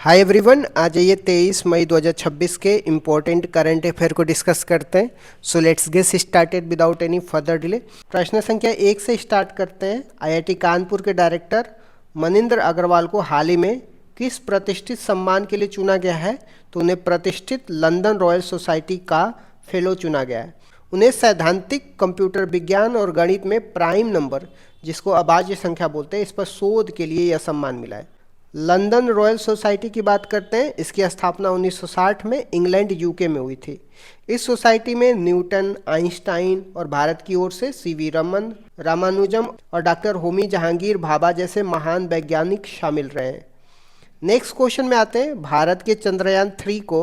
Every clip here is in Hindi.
हाय एवरीवन, आज ये 23 मई 2026 के इम्पोर्टेंट करंट अफेयर को डिस्कस करते हैं। So let's get started without any further delay. प्रश्न संख्या 1 से स्टार्ट करते हैं। आईआईटी कानपुर के डायरेक्टर मनिंदर अग्रवाल को हाल ही में किस प्रतिष्ठित सम्मान के लिए चुना गया है? तो उन्हें प्रतिष्ठित लंदन रॉयल सोसाइटी का फेलो चुना गया है। उन्हें सैद्धांतिक कंप्यूटर विज्ञान और गणित में प्राइम नंबर, जिसको अभाज्य संख्या बोलते हैं, इस पर शोध के लिए यह सम्मान मिला है। लंदन रॉयल सोसाइटी की बात करते हैं। इसकी स्थापना 1960 में इंग्लैंड यूके में हुई थी। इस सोसाइटी में न्यूटन, आइंस्टाइन और भारत की ओर से सीवी रमन, रामानुजम और डॉक्टर होमी जहांगीर भाभा जैसे महान वैज्ञानिक शामिल रहे हैं। नेक्स्ट क्वेश्चन में आते हैं। भारत के चंद्रयान 3 को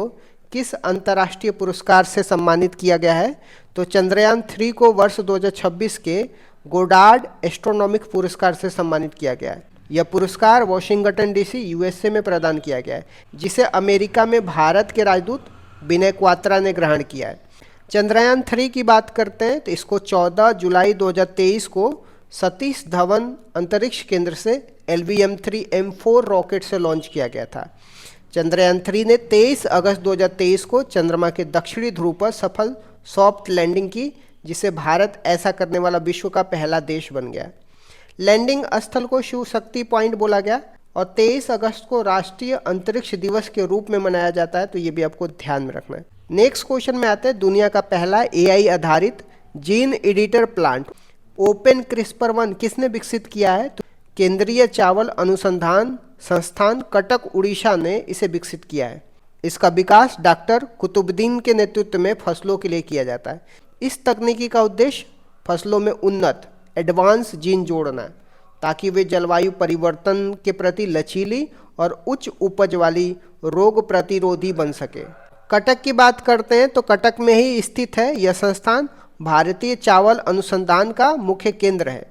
किस अंतर्राष्ट्रीय पुरस्कार से सम्मानित किया गया है? तो चंद्रयान 3 को वर्ष 2026 के गोडार्ड एस्ट्रोनॉमिक पुरस्कार से सम्मानित किया गया है। यह पुरस्कार वाशिंगटन डीसी यूएसए में प्रदान किया गया है, जिसे अमेरिका में भारत के राजदूत विनय क्वात्रा ने ग्रहण किया है। चंद्रयान 3 की बात करते हैं तो इसको 14 जुलाई 2023 को सतीश धवन अंतरिक्ष केंद्र से LVM-3 M4 रॉकेट से लॉन्च किया गया था। चंद्रयान 3 ने 23 अगस्त 2023 को चंद्रमा के दक्षिणी ध्रुव पर सफल सॉफ्ट लैंडिंग की, जिसे भारत ऐसा करने वाला विश्व का पहला देश बन गया। लैंडिंग स्थल को शिव शक्ति पॉइंट बोला गया और 23 अगस्त को राष्ट्रीय अंतरिक्ष दिवस के रूप में मनाया जाता है, तो ये भी आपको ध्यान में रखना है। नेक्स्ट क्वेश्चन में आते हैं। दुनिया का पहला AI आधारित जीन एडिटर प्लांट ओपन क्रिस्पर-1 किसने विकसित किया है? तो केंद्रीय चावल अनुसंधान संस्थान कटक उड़ीसा ने इसे विकसित किया है। इसका विकास डॉक्टर कुतुबुद्दीन के नेतृत्व में फसलों के लिए किया जाता है। इस तकनीकी का उद्देश्य फसलों में उन्नत एडवांस जीन जोड़ना, ताकि वे जलवायु परिवर्तन के प्रति लचीली और उच्च उपज वाली रोग प्रतिरोधी बन सके। कटक की बात करते हैं तो कटक में ही स्थित है यह संस्थान। भारतीय चावल अनुसंधान का मुख्य केंद्र है,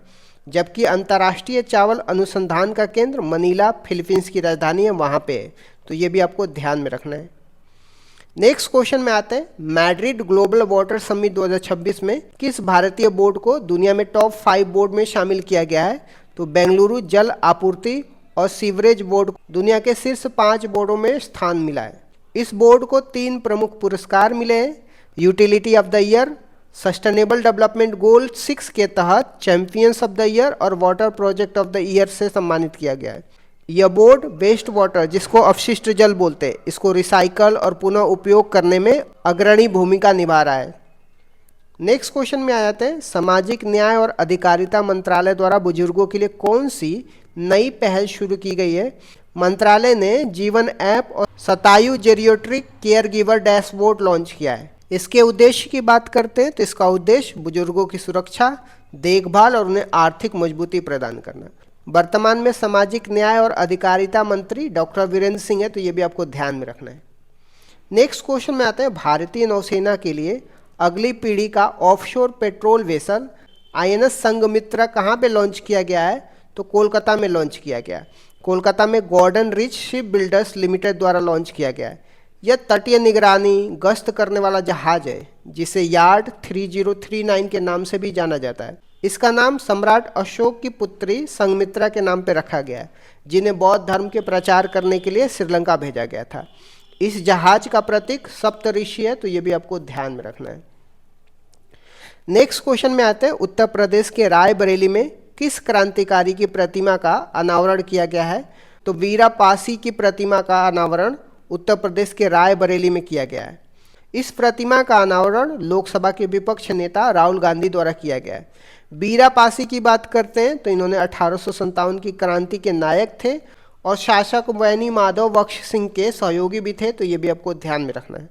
जबकि अंतर्राष्ट्रीय चावल अनुसंधान का केंद्र मनीला फिलीपींस की राजधानी है, वहाँ पे है, तो ये भी आपको ध्यान में रखना है। नेक्स्ट क्वेश्चन में आते हैं। मैड्रिड ग्लोबल वाटर समिट 2026 में किस भारतीय बोर्ड को दुनिया में टॉप 5 बोर्ड में शामिल किया गया है? तो बेंगलुरु जल आपूर्ति और सीवरेज बोर्ड दुनिया के शीर्ष 5 बोर्डों में स्थान मिला है। इस बोर्ड को 3 प्रमुख पुरस्कार मिले हैं। Utility of the year, sustainable development goal 6 के तहत चैंपियंस ऑफ द ईयर और water project of the year से सम्मानित किया गया है। यह बोर्ड वेस्ट वाटर, जिसको अपशिष्ट जल बोलते हैं, इसको रिसाइकल और पुनः उपयोग करने में अग्रणी भूमिका निभा रहा है। नेक्स्ट क्वेश्चन में आ जाते हैं। सामाजिक न्याय और अधिकारिता मंत्रालय द्वारा बुजुर्गों के लिए कौन सी नई पहल शुरू की गई है? मंत्रालय ने जीवन ऐप और शतायु जेरियोट्रिक केयर गिवर डैशबोर्ड लॉन्च किया है। इसके उद्देश्य की बात करते हैं तो इसका उद्देश्य बुजुर्गों की सुरक्षा, देखभाल और उन्हें आर्थिक मजबूती प्रदान करना। वर्तमान में सामाजिक न्याय और अधिकारिता मंत्री डॉक्टर वीरेंद्र सिंह है, तो ये भी आपको ध्यान में रखना है। नेक्स्ट क्वेश्चन में आते हैं। भारतीय नौसेना के लिए अगली पीढ़ी का offshore patrol vessel INS Sanghamitra कहाँ पे लॉन्च किया गया है? तो कोलकाता में लॉन्च किया गया। कोलकाता में Garden Reach Shipbuilders Limited द्वारा लॉन्च किया गया है। यह तटीय निगरानी गश्त करने वाला जहाज है, जिसे यार्ड 3039 के नाम से भी जाना जाता है। इसका नाम सम्राट अशोक की पुत्री संघमित्रा के नाम पर रखा गया है, जिन्हें बौद्ध धर्म के प्रचार करने के लिए श्रीलंका भेजा गया था। इस जहाज का प्रतीक सप्तऋषि है, तो ये भी आपको ध्यान में रखना है। नेक्स्ट क्वेश्चन में आते हैं। उत्तर प्रदेश के रायबरेली में किस क्रांतिकारी की प्रतिमा का अनावरण किया गया है? तो वीरा पासी की प्रतिमा का अनावरण उत्तर प्रदेश के रायबरेली में किया गया है। इस प्रतिमा का अनावरण लोकसभा के विपक्ष नेता राहुल गांधी द्वारा किया गया है। वीरा पासी की बात करते हैं तो इन्होंने 1857 की क्रांति के नायक थे और शासक वैनी माधव बख्श सिंह के सहयोगी भी थे, तो ये भी आपको ध्यान में रखना है।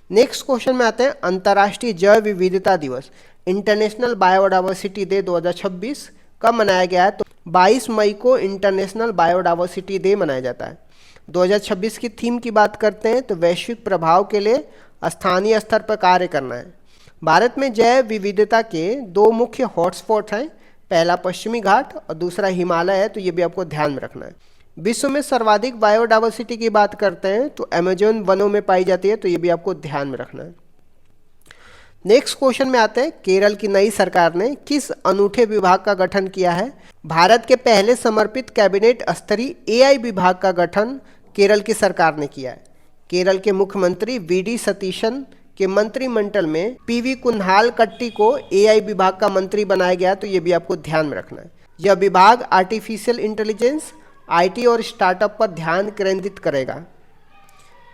नेक्स्ट क्वेश्चन में आते हैं। अंतर्राष्ट्रीय जैव विविधता दिवस इंटरनेशनल बायोडाइवर्सिटी डे 2026 कब मनाया गया है? तो 22 मई को इंटरनेशनल बायोडाइवर्सिटी डे मनाया जाता है। 2026 की थीम की बात करते हैं तो वैश्विक प्रभाव के लिए स्थानीय स्तर पर कार्य करना है। भारत में जैव विविधता के 2 मुख्य हॉटस्पॉट हैं, पहला पश्चिमी घाट और दूसरा हिमालय है, तो ये भी आपको ध्यान में रखना है। विश्व में सर्वाधिक बायोडाइवर्सिटी की बात करते हैं तो अमेजोन वनों में पाई जाती है, तो ये भी आपको ध्यान में रखना है। नेक्स्ट क्वेश्चन में आते हैं। केरल की नई सरकार ने किस अनूठे विभाग का गठन किया है? भारत के पहले समर्पित कैबिनेट स्तरीय AI विभाग का गठन केरल की सरकार ने किया है। केरल के मुख्यमंत्री वीडी सतीशन के मंत्रिमंडल में पीवी कुन्हाल कट्टी को एआई विभाग का मंत्री बनाया गया, तो ये भी आपको ध्यान में रखना है। यह विभाग आर्टिफिशियल इंटेलिजेंस, आईटी और स्टार्टअप पर ध्यान केंद्रित करेगा।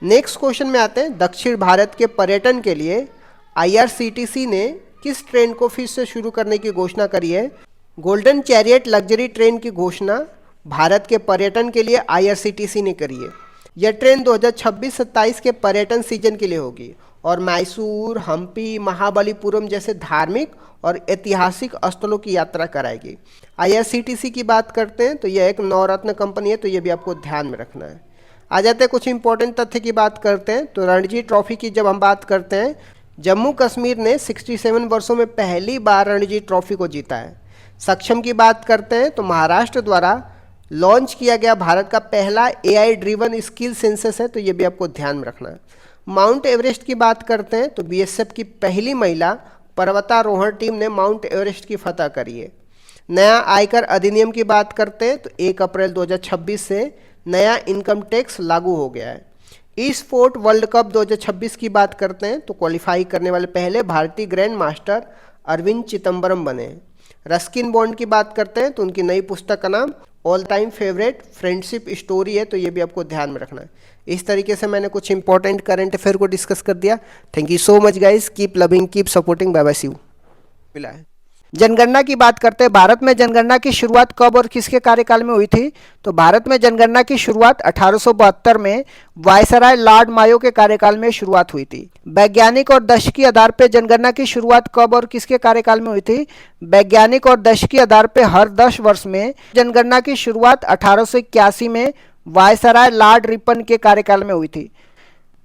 नेक्स्ट क्वेश्चन में आते हैं। दक्षिण भारत के पर्यटन के लिए आईआरसीटीसी ने किस ट्रेन को फिर से शुरू करने की घोषणा करी है? गोल्डन चैरियट लग्जरी ट्रेन की घोषणा भारत के पर्यटन के लिए आईआरसीटीसी ने करी है। यह ट्रेन 2026-27 के पर्यटन सीजन के लिए होगी और मैसूर, हम्पी, महाबलीपुरम जैसे धार्मिक और ऐतिहासिक स्थलों की यात्रा कराएगी। आईआरसीटीसी की बात करते हैं तो यह एक नवरत्न कंपनी है, तो यह भी आपको ध्यान में रखना है। आ जाते हैं कुछ इंपॉर्टेंट तथ्य की बात करते हैं। तो रणजी ट्रॉफी की जब हम बात करते हैं, जम्मू कश्मीर ने 67 वर्षों में पहली बार रणजी ट्रॉफी को जीता है। सक्षम की बात करते हैं तो महाराष्ट्र द्वारा लॉन्च किया गया भारत का पहला एआई ड्रिवन स्किल सेंसस है, तो ये भी आपको ध्यान में रखना है। माउंट एवरेस्ट की बात करते हैं तो बीएसएफ की पहली महिला पर्वतारोहण टीम ने माउंट एवरेस्ट की फतह करी है। नया आयकर अधिनियम की बात करते हैं तो 1 अप्रैल 2026 से नया इनकम टैक्स लागू हो गया है। ई स्पोर्ट वर्ल्ड कप 2026 की बात करते हैं तो क्वालिफाई करने वाले पहले भारतीय ग्रैंड मास्टर अरविंद चिदम्बरम बने हैं। रस्किन बॉन्ड की बात करते हैं तो उनकी नई पुस्तक का नाम all time favourite friendship story है, तो ये भी आपको ध्यान में रखना है। इस तरीके से मैंने कुछ इंपॉर्टेंट करंट अफेयर को डिस्कस कर दिया। Thank you so much guys, keep loving, keep supporting, bye bye, see you. मिला है। जनगणना की बात करते हैं। भारत में जनगणना की शुरुआत कब और किसके कार्यकाल में हुई थी? तो भारत में जनगणना की शुरुआत 1872 में वायसराय लॉर्ड मायो के कार्यकाल में शुरुआत हुई थी। वैज्ञानिक और दशकीय आधार पर जनगणना की शुरुआत कब और किसके कार्यकाल में हुई थी? वैज्ञानिक और दशकीय आधार पर हर 10 वर्ष में जनगणना की शुरुआत 1881 में वायसराय लॉर्ड रिपन के कार्यकाल में हुई थी।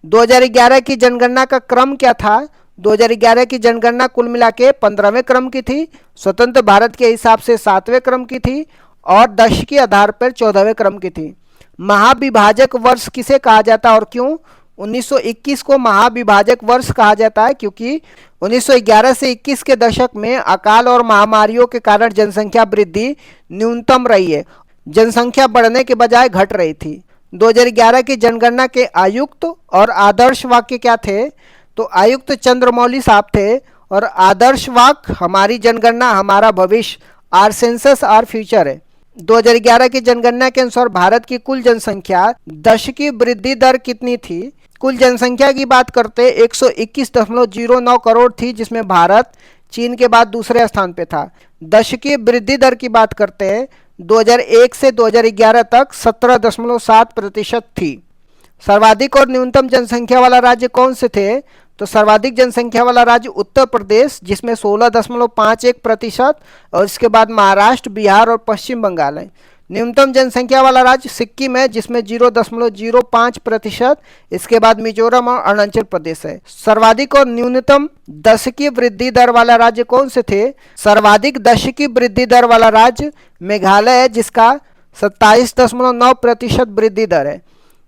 2011 की जनगणना का क्रम क्या था? 2011 की जनगणना कुल मिला के 15वें क्रम की थी, स्वतंत्र भारत के हिसाब से 7वें क्रम की थी और दशक के आधार पर 14वें क्रम की थी। महाविभाजक वर्ष किसे कहा जाता है और क्यों? 1921 को महाविभाजक वर्ष कहा जाता है क्योंकि 1911 से 21 के दशक में अकाल और महामारियों के कारण जनसंख्या वृद्धि न्यूनतम रही है, जनसंख्या बढ़ने के बजाय घट रही थी। 2011 की जनगणना के आयुक्त और आदर्श वाक्य क्या थे? तो आयुक्त चंद्रमौली साहब थे और आदर्श वाक्य हमारी जनगणना हमारा भविष्य, आर सेंसस आर फ्यूचर है। 2011 की जनगणना के अनुसार भारत की कुल जनसंख्या दशकीय वृद्धि दर कितनी थी? कुल जनसंख्या की बात करते 121.09 करोड़ थी, जिसमें भारत चीन के बाद दूसरे स्थान पे था। दशकीय वृद्धि दर की बात करते हैं 2001 से 2011 तक 17.7% थी। सर्वाधिक और न्यूनतम जनसंख्या वाला राज्य कौन से थे? तो सर्वाधिक जनसंख्या वाला राज्य उत्तर प्रदेश, जिसमें 16.51% और इसके बाद महाराष्ट्र, बिहार और पश्चिम बंगाल है। न्यूनतम जनसंख्या वाला राज्य सिक्किम है, जिसमें 0.05%, इसके बाद मिजोरम और अरुणाचल प्रदेश है। सर्वाधिक और न्यूनतम दशकीय वृद्धि दर वाला राज्य कौन से थे? सर्वाधिक दशकीय वृद्धि दर वाला राज्य मेघालय है, जिसका 27.9% वृद्धि दर है।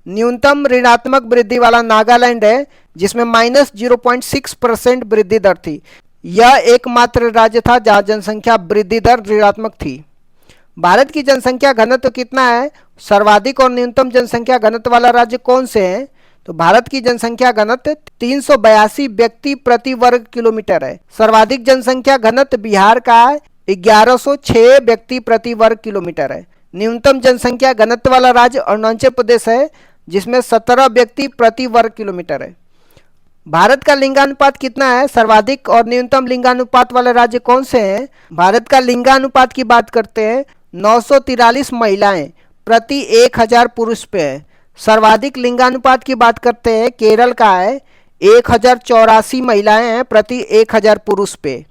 न्यूनतम ऋणात्मक वृद्धि वाला नागालैंड है, जिसमें -0.6% वृद्धि दर थी। यह एकमात्र राज्य था जहां जनसंख्या वृद्धि दर ऋणात्मक थी। भारत की जनसंख्या घनत्व कितना है? सर्वाधिक और न्यूनतम जनसंख्या घनत्व वाला राज्य कौन से हैं? तो भारत की जनसंख्या घनत्व 382 व्यक्ति प्रति वर्ग किलोमीटर है। सर्वाधिक जनसंख्या घनत्व बिहार का है, 1106 व्यक्ति प्रति वर्ग किलोमीटर है। न्यूनतम जनसंख्या घनत्व वाला राज्य अरुणाचल प्रदेश है, जिसमें 17 व्यक्ति प्रति वर्ग किलोमीटर है। भारत का लिंगानुपात कितना है? सर्वाधिक और न्यूनतम लिंगानुपात वाले राज्य कौन से हैं? भारत का लिंगानुपात की बात करते हैं 943 महिलाएं प्रति 1000 पुरुष पे है। सर्वाधिक लिंगानुपात की बात करते हैं केरल का है, 1084 महिलाएं हैं प्रति 1000 पुरुष पे।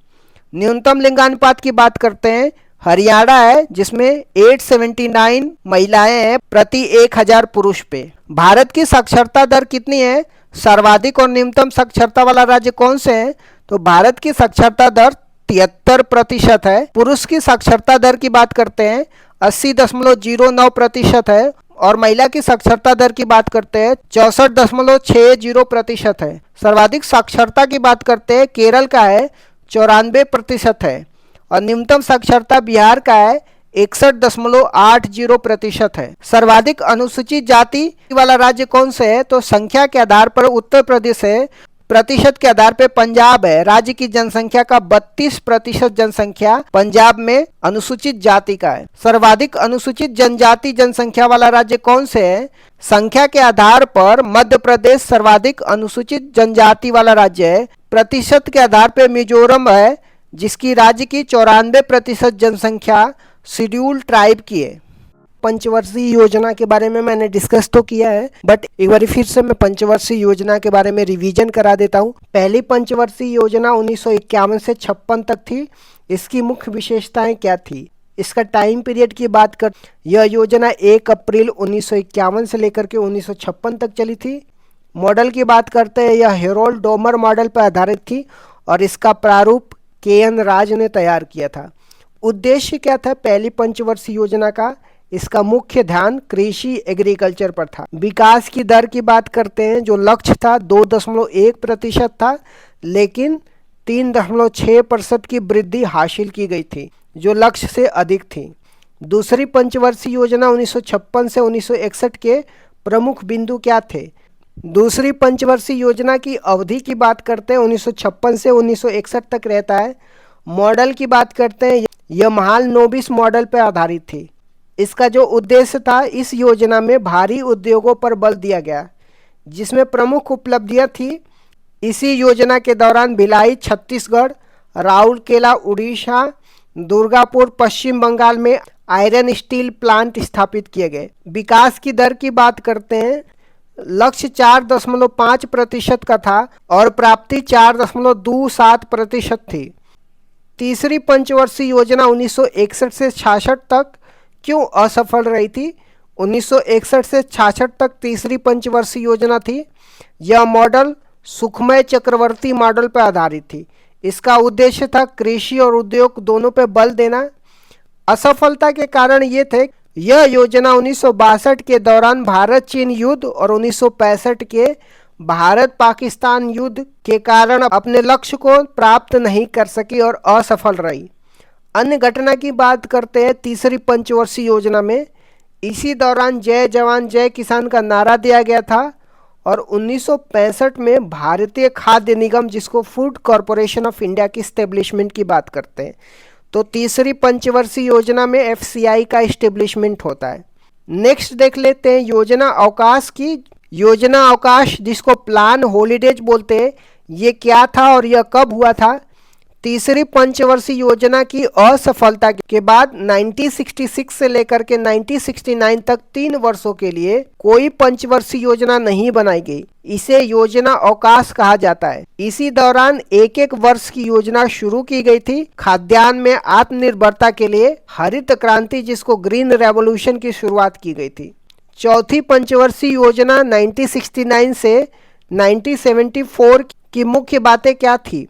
न्यूनतम लिंगानुपात की बात करते हैं हरियाणा है, जिसमें 879 महिलाएं हैं प्रति 1000 पुरुष पे। भारत की साक्षरता दर कितनी है? सर्वाधिक और न्यूनतम साक्षरता वाला राज्य कौन से हैं? तो भारत की साक्षरता दर 73% है। पुरुष की साक्षरता दर की बात करते हैं 80.09% है और महिला की साक्षरता दर की बात करते हैं 64.60% है। सर्वाधिक साक्षरता की बात करते हैं केरल का है 94% है और न्यूनतम साक्षरता बिहार का है 61.80% है। सर्वाधिक अनुसूचित जाति वाला राज्य कौन से है? तो संख्या के आधार पर उत्तर प्रदेश है, प्रतिशत के आधार पे पंजाब है। राज्य की जनसंख्या का 32% जनसंख्या पंजाब में अनुसूचित जाति का है। सर्वाधिक अनुसूचित जनजाति जनसंख्या वाला राज्य कौन से है? संख्या के आधार पर मध्य प्रदेश सर्वाधिक अनुसूचित जनजाति वाला राज्य है। प्रतिशत के आधार पर मिजोरम है, जिसकी राज्य की 94% जनसंख्या शेड्यूल ट्राइब की है। पंचवर्षीय योजना के बारे में मैंने डिस्कस तो किया है, बट एक बार फिर से मैं पंचवर्षीय योजना के बारे में रिवीजन करा देता हूँ। पहली पंचवर्षीय योजना 1951 से 56 तक थी। इसकी मुख्य विशेषताएं क्या थी? इसका टाइम पीरियड की बात कर, यह योजना 1 अप्रैल 1951 से लेकर के 1956 तक चली थी। मॉडल की बात करते हैं, यह हेरोल्ड डोमर मॉडल पर आधारित थी और इसका प्रारूप KN राज ने तैयार किया था। उद्देश्य क्या था पहली पंचवर्षीय योजना का? इसका मुख्य ध्यान कृषि एग्रीकल्चर पर था। विकास की दर की बात करते हैं, जो लक्ष्य था 2.1% था, लेकिन 3.6% की वृद्धि हासिल की गई थी, जो लक्ष्य से अधिक थी। दूसरी पंचवर्षीय योजना 1956 से 1961 के प्रमुख बिंदु क्या थे? दूसरी पंचवर्षीय योजना की अवधि की बात करते हैं, 1956 से 1961 तक रहता है। मॉडल की बात करते हैं, यह महालनोबिस मॉडल पर आधारित थी। इसका जो उद्देश्य था, इस योजना में भारी उद्योगों पर बल दिया गया, जिसमें प्रमुख उपलब्धियां थी। इसी योजना के दौरान भिलाई छत्तीसगढ़, राउरकेला उड़ीसा, दुर्गापुर पश्चिम बंगाल में आयरन स्टील प्लांट स्थापित किए गए। विकास की दर की बात करते हैं, लक्ष्य 4.5% का था और प्राप्ति 4.27% थी। तीसरी पंचवर्षीय योजना 1961 से 66 तक क्यों असफल रही थी? 1961 से 66 तक तीसरी पंचवर्षीय योजना थी। यह मॉडल सुखमय चक्रवर्ती मॉडल पर आधारित थी। इसका उद्देश्य था कृषि और उद्योग दोनों पर बल देना। असफलता के कारण ये थे, यह योजना 1962 के दौरान भारत चीन युद्ध और 1965 के भारत पाकिस्तान युद्ध के कारण अपने लक्ष्य को प्राप्त नहीं कर सकी और असफल रही। अन्य घटना की बात करते हैं तीसरी पंचवर्षीय योजना में, इसी दौरान जय जवान जय किसान का नारा दिया गया था और 1965 में भारतीय खाद्य निगम, जिसको फूड कॉरपोरेशन ऑफ इंडिया की स्टेब्लिशमेंट की बात करते हैं, तो तीसरी पंचवर्षीय योजना में FCI का इस्टेब्लिशमेंट होता है। नेक्स्ट देख लेते हैं योजना अवकाश की। योजना अवकाश, जिसको प्लान हॉलीडेज बोलते हैं, ये क्या था और यह कब हुआ था? तीसरी पंचवर्षीय योजना की असफलता के बाद 1966 से लेकर के 1969 तक 3 वर्षों के लिए कोई पंचवर्षीय योजना नहीं बनाई गई। इसे योजना अवकाश कहा जाता है। इसी दौरान एक एक वर्ष की योजना शुरू की गई थी। खाद्यान्न में आत्मनिर्भरता के लिए हरित क्रांति, जिसको ग्रीन रेवोल्यूशन की शुरुआत की गई थी। चौथी पंचवर्षीय योजना 1969 से 1974 की मुख्य बातें क्या थी?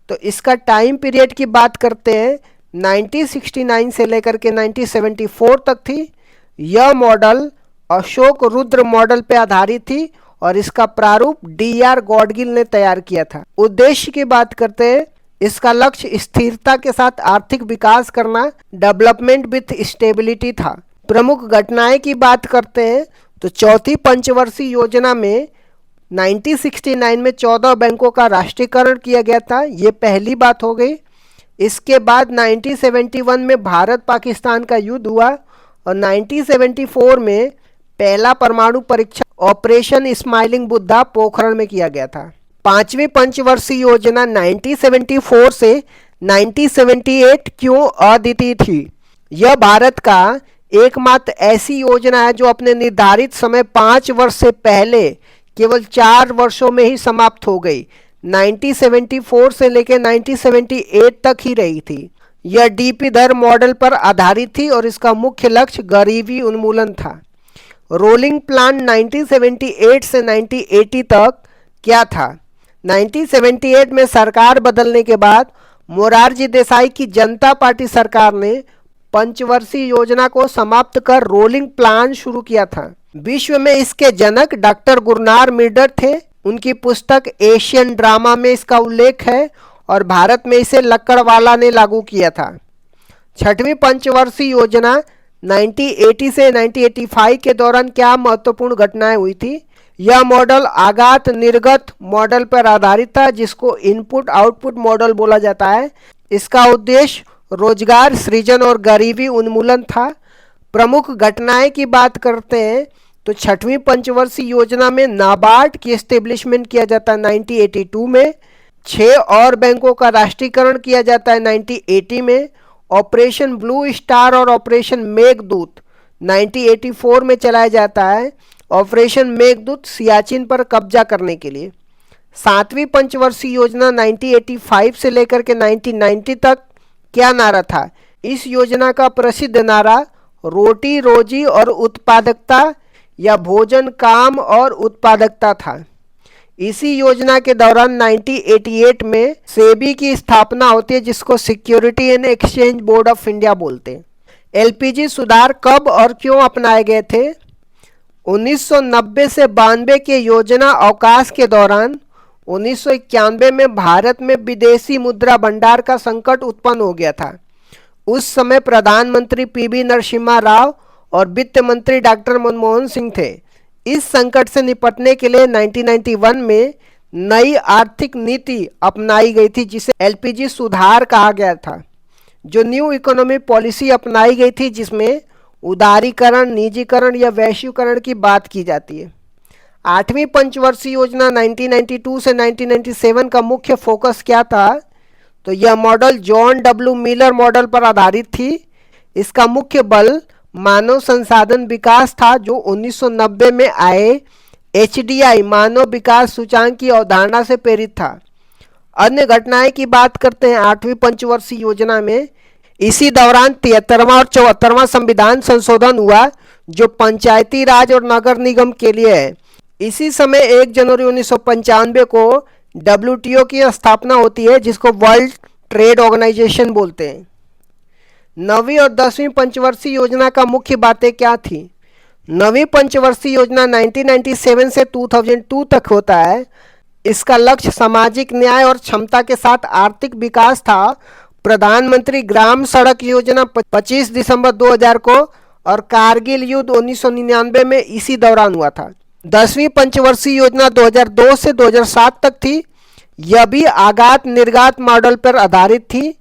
तो इसका टाइम पीरियड की बात करते हैं, 1969 से लेकर के 1974 तक थी। यह मॉडल अशोक रुद्र मॉडल पर आधारित थी और इसका प्रारूप DR गॉडगिल ने तैयार किया था। उद्देश्य की बात करते हैं, इसका लक्ष्य स्थिरता के साथ आर्थिक विकास करना, डेवलपमेंट विथ स्टेबिलिटी था। प्रमुख घटनाएं की बात करते हैं तो चौथी पंचवर्षीय योजना में 1969 में 14 बैंकों का राष्ट्रीयकरण किया गया था। ये पहली बात हो गई। इसके बाद 1971 में भारत पाकिस्तान का युद्ध हुआ और 1974 में पहला परमाणु परीक्षण ऑपरेशन स्माइलिंग बुद्धा पोखरण में किया गया था। पांचवी पंचवर्षीय योजना 1974 से 1978 क्यों अद्वितीय थी? यह भारत का एकमात्र ऐसी योजना है जो अपने निर्धारित समय 5 वर्ष से पहले केवल 4 वर्षों में ही समाप्त हो गई। 1974 से लेकर 1978 तक ही रही थी। यह DP दर मॉडल पर आधारित थी और इसका मुख्य लक्ष्य गरीबी उन्मूलन था। रोलिंग प्लान 1978 से 1980 तक क्या था? 1978 में सरकार बदलने के बाद मोरारजी देसाई की जनता पार्टी सरकार ने पंचवर्षीय योजना को समाप्त कर रोलिंग प्लान शुरू किया था। विश्व में इसके जनक डॉक्टर गुरनार मिर्डर थे। उनकी पुस्तक एशियन ड्रामा में इसका उल्लेख है और भारत में इसे लक्कड़वाला ने लागू किया था। छठवीं पंचवर्षीय योजना 1980 से 1985 के दौरान क्या महत्वपूर्ण घटनाएं हुई थी? यह मॉडल आगात निर्गत मॉडल पर आधारित था, जिसको इनपुट आउटपुट मॉडल बोला जाता है। इसका उद्देश्य रोजगार सृजन और गरीबी उन्मूलन था। प्रमुख घटनाएं की बात करते हैं तो छठवीं पंचवर्षीय योजना में नाबार्ड की एस्टेब्लिशमेंट किया जाता है 1982 में। 6 और बैंकों का राष्ट्रीयकरण किया जाता है 1980 में। ऑपरेशन ब्लू स्टार और ऑपरेशन मेघदूत 1984 में चलाया जाता है। ऑपरेशन मेघदूत सियाचिन पर कब्जा करने के लिए। 7वीं पंचवर्षीय योजना 1985 से लेकर के 1990 तक क्या नारा था? इस योजना का प्रसिद्ध नारा रोटी रोजी और उत्पादकता या भोजन काम और उत्पादकता था। इसी योजना के दौरान 1988 में सेबी की स्थापना होती है, जिसको security and exchange board of India बोलते हैं। एलपीजी सुधार कब और क्यों अपनाए गए थे? 1990 से 92 के योजना अवकाश के दौरान 1991 में भारत में विदेशी मुद्रा भंडार का संकट उत्पन्न हो गया था। उस समय प्रधानमंत्री पीवी नरसिम्हा राव और वित्त मंत्री डॉक्टर मनमोहन सिंह थे। इस संकट से निपटने के लिए 1991 में नई आर्थिक नीति अपनाई गई थी, जिसे एलपीजी सुधार कहा गया था। जो न्यू इकोनॉमी पॉलिसी अपनाई गई थी, जिसमें उदारीकरण, निजीकरण या वैश्वीकरण की बात की जाती है। 8वीं पंचवर्षीय योजना 1992 से 1997 का मुख्य फोकस क्या था? तो यह model John W Miller model पर आधारित थी। इसका मुख्य बल मानव संसाधन विकास था, जो 1990 में आए एचडीआई मानव विकास सूचांक की अवधारणा से प्रेरित था। अन्य घटनाएं की बात करते हैं 8वीं पंचवर्षीय योजना में। इसी दौरान 73वां और 74वां संविधान संशोधन हुआ, जो पंचायती राज और नगर निगम के लिए है। इसी समय 1 जनवरी 1995 को WTO की स्थापना होती है, जिसको वर्ल्ड ट्रेड ऑर्गेनाइजेशन बोलते हैं। 9वीं और 10वीं पंचवर्षीय योजना का मुख्य बातें क्या थी? 9वीं पंचवर्षीय योजना 1997 से 2002 तक होता है। इसका लक्ष्य सामाजिक न्याय और क्षमता के साथ आर्थिक विकास था। प्रधानमंत्री ग्राम सड़क योजना 25 दिसंबर 2000 को और कारगिल युद्ध 1999 में इसी दौरान हुआ था। 10वीं पंचवर्षीय योजना 2002 से 2007 तक थी। यह भी आगात निर्गात मॉडल पर आधारित थी।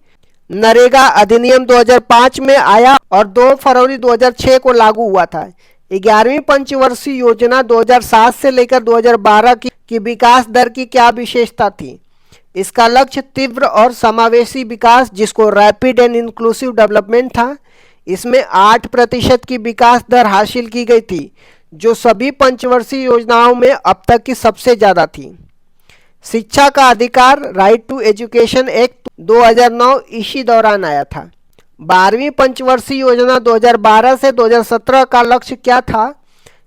नरेगा अधिनियम 2005 में आया और 2 फरवरी 2006 को लागू हुआ था। 11वीं पंचवर्षीय योजना 2007 से लेकर 2012 की विकास दर की क्या विशेषता थी? इसका लक्ष्य तीव्र और समावेशी विकास, जिसको रैपिड एंड इंक्लूसिव डेवलपमेंट था। इसमें 8% की विकास दर हासिल की गई थी, जो सभी पंचवर्षीय योजनाओं में अब तक की सबसे ज़्यादा थी। शिक्षा का अधिकार राइट टू एजुकेशन एक्ट 2009 इसी दौरान आया था। 12वीं पंचवर्षीय योजना 2012 से 2017 का लक्ष्य क्या था?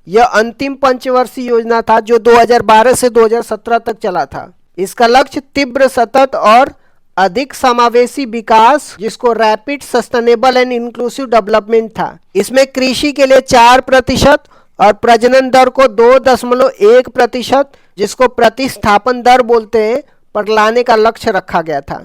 यह अंतिम पंचवर्षीय योजना था, जो 2012 से 2017 तक चला था। इसका लक्ष्य तीव्र, सतत और अधिक समावेशी विकास, जिसको rapid sustainable and inclusive development था। इसमें कृषि के लिए 4% और प्रजनन दर को 2.1%, जिसको प्रतिस्थापन दर बोलते हैं, पर लाने का लक्ष्य रखा गया था।